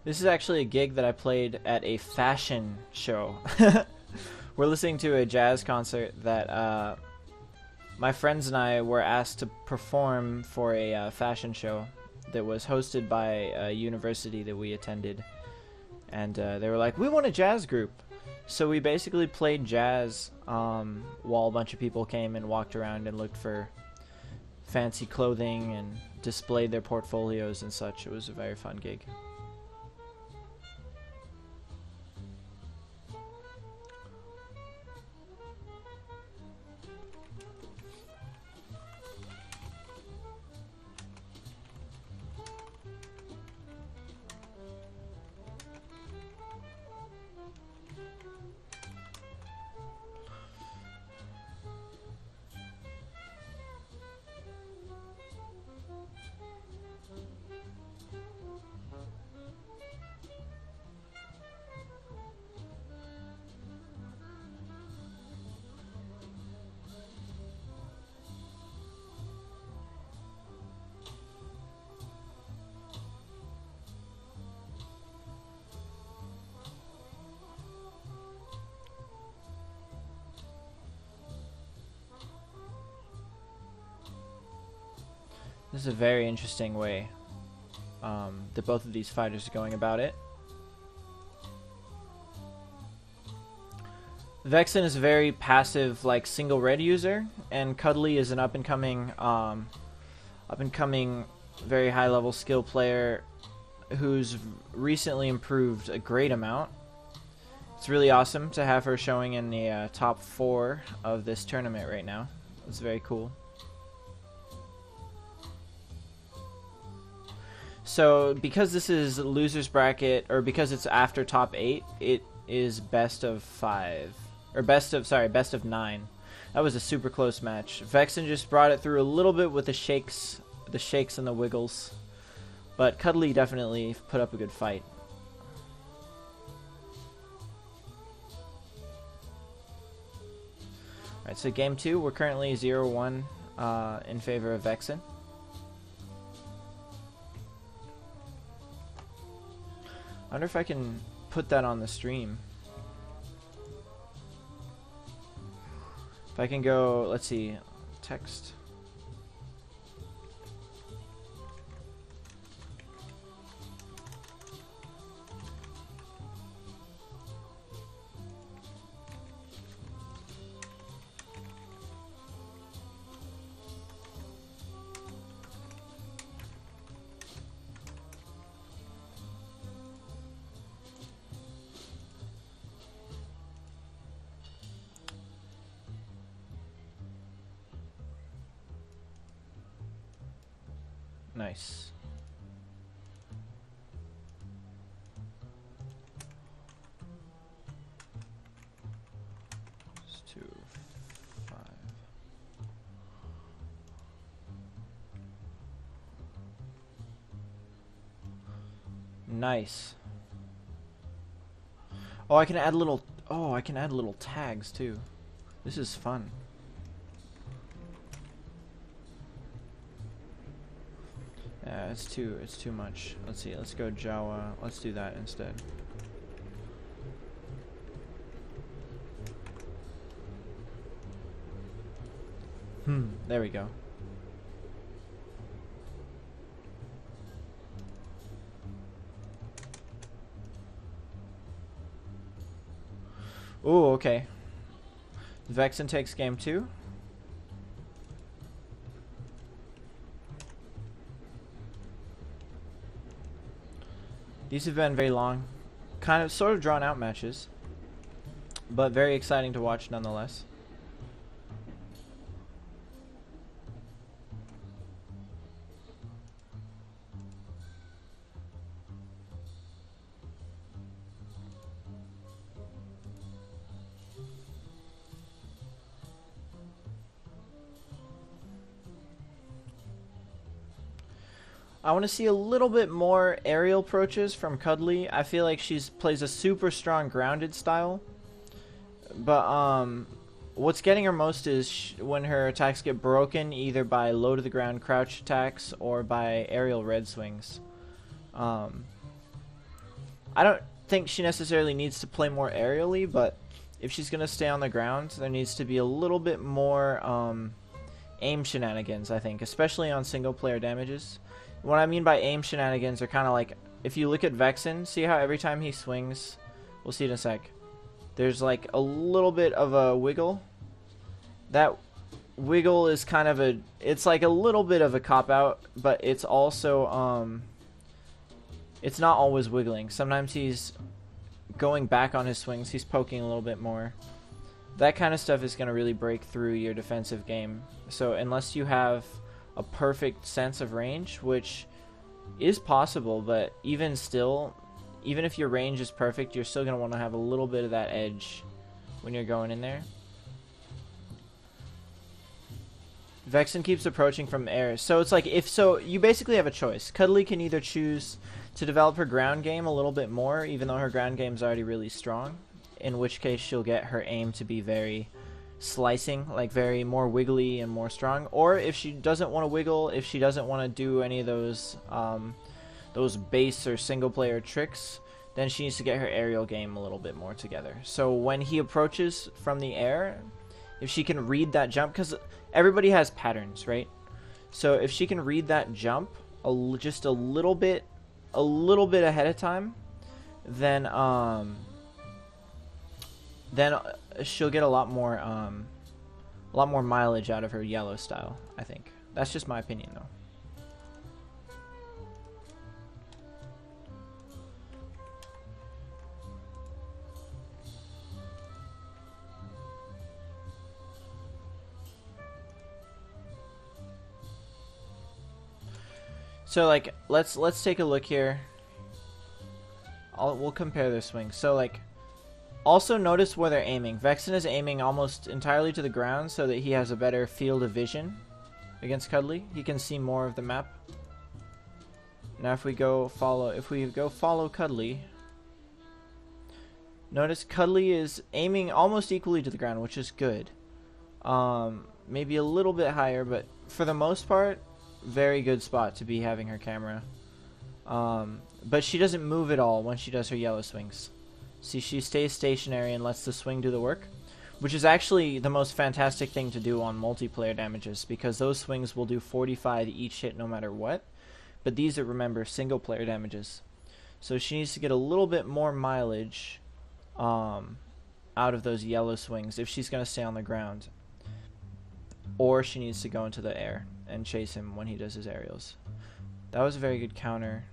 This is actually a gig that I played at a fashion show. We're listening to a jazz concert that my friends and I were asked to perform for a fashion show that was hosted by a university that we attended. And they were like, we want a jazz group. So we basically played jazz while a bunch of people came and walked around and looked for fancy clothing and displayed their portfolios and such. It was a very fun gig. This is a very interesting way that both of these fighters are going about it. Vexon is a very passive, like, single red user, and Cuddly is an up-and-coming, very high-level skill player who's recently improved a great amount. It's really awesome to have her showing in the top 4 of this tournament right now. It's very cool. So, because this is loser's bracket, or because it's after top 8, it is best of 5. Or best of 9. That was a super close match. Vexon just brought it through a little bit with the shakes and the wiggles. But Cuddly definitely put up a good fight. Alright, so game 2, we're currently 0-1 in favor of Vexon. I wonder if I can put that on the stream. If I can go, let's see, text. Nice. It's 2, 5. Nice. Oh, I can add little. Oh, I can add little tags too. This is fun. Yeah, it's too much. Let's see, let's go JAWA. Let's do that instead. There we go. Ooh, okay. Vexon takes game 2. These have been very long, sort of drawn out matches, but very exciting to watch nonetheless. I want to see a little bit more aerial approaches from Cuddly. I feel like she plays a super strong grounded style. But what's getting her most is when her attacks get broken, either by low to the ground crouch attacks or by aerial red swings. I don't think she necessarily needs to play more aerially, but if she's going to stay on the ground, there needs to be a little bit more aim shenanigans, I think, especially on single player damages. What I mean by aim shenanigans are kind of like, if you look at Vexon, see how every time he swings, we'll see it in a sec, there's like a little bit of a wiggle. That wiggle is kind of a, it's like a little bit of a cop-out, but it's also, it's not always wiggling. Sometimes he's going back on his swings, he's poking a little bit more. That kind of stuff is going to really break through your defensive game. So unless you have a perfect sense of range, which is possible, but even still, even if your range is perfect, you're still going to want to have a little bit of that edge when you're going in there. Vexon keeps approaching from air. So it's like, if so, you basically have a choice. Cuddly can either choose to develop her ground game a little bit more, even though her ground game is already really strong, in which case she'll get her aim to be very slicing, like very more wiggly and more strong. Or if she doesn't want to wiggle, if she doesn't want to do any of those base or single player tricks, then she needs to get her aerial game a little bit more together. So when he approaches from the air, if she can read that jump, because everybody has patterns, right? So if she can read that jump just a little bit ahead of time, then she'll get a lot more mileage out of her yellow style, I think. That's just my opinion, though. So like, let's take a look here. We'll compare their swings. So like, also notice where they're aiming. Vexon is aiming almost entirely to the ground so that he has a better field of vision against Cuddly. He can see more of the map. Now if we go follow Cuddly, notice Cuddly is aiming almost equally to the ground, which is good. Maybe a little bit higher, but for the most part, very good spot to be having her camera. But she doesn't move at all when she does her yellow swings. See, she stays stationary and lets the swing do the work, which is actually the most fantastic thing to do on multiplayer damages, because those swings will do 45 each hit no matter what. But these are, remember, single player damages. So she needs to get a little bit more mileage out of those yellow swings if she's going to stay on the ground. Or she needs to go into the air and chase him when he does his aerials. That was a very good counter.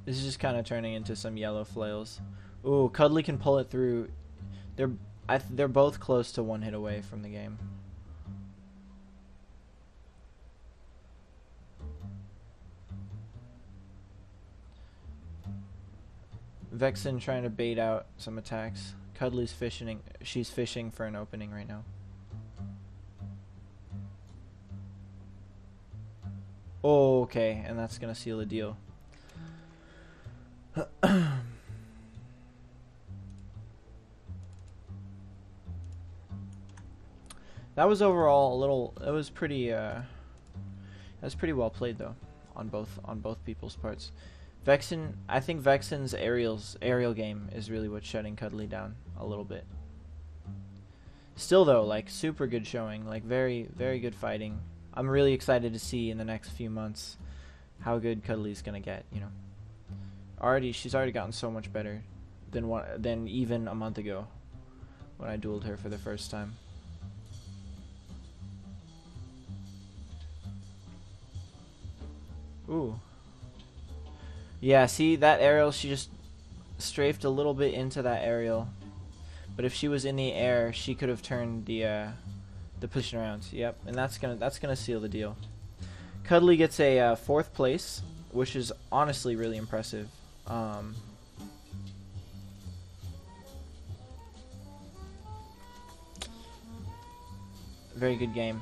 This is just kind of turning into some yellow flails. Ooh, Cuddly can pull it through. They're both close to one hit away from the game. Vexon trying to bait out some attacks. Cuddly's fishing. She's fishing for an opening right now. Oh, okay, and that's gonna seal the deal. That was overall a little. It was pretty. That was pretty well played though, on both people's parts. Vexon, I think Vexon's aerial game is really what's shutting Cuddly down a little bit. Still though, like super good showing, like very good fighting. I'm really excited to see in the next few months how good Cuddly's gonna get. You know, she's already gotten so much better than even a month ago when I dueled her for the first time. Ooh. Yeah, see that aerial, she just strafed a little bit into that aerial. But if she was in the air, she could have turned the position around. Yep, and that's gonna seal the deal. Cuddly gets a 4th place, which is honestly really impressive. Very good game.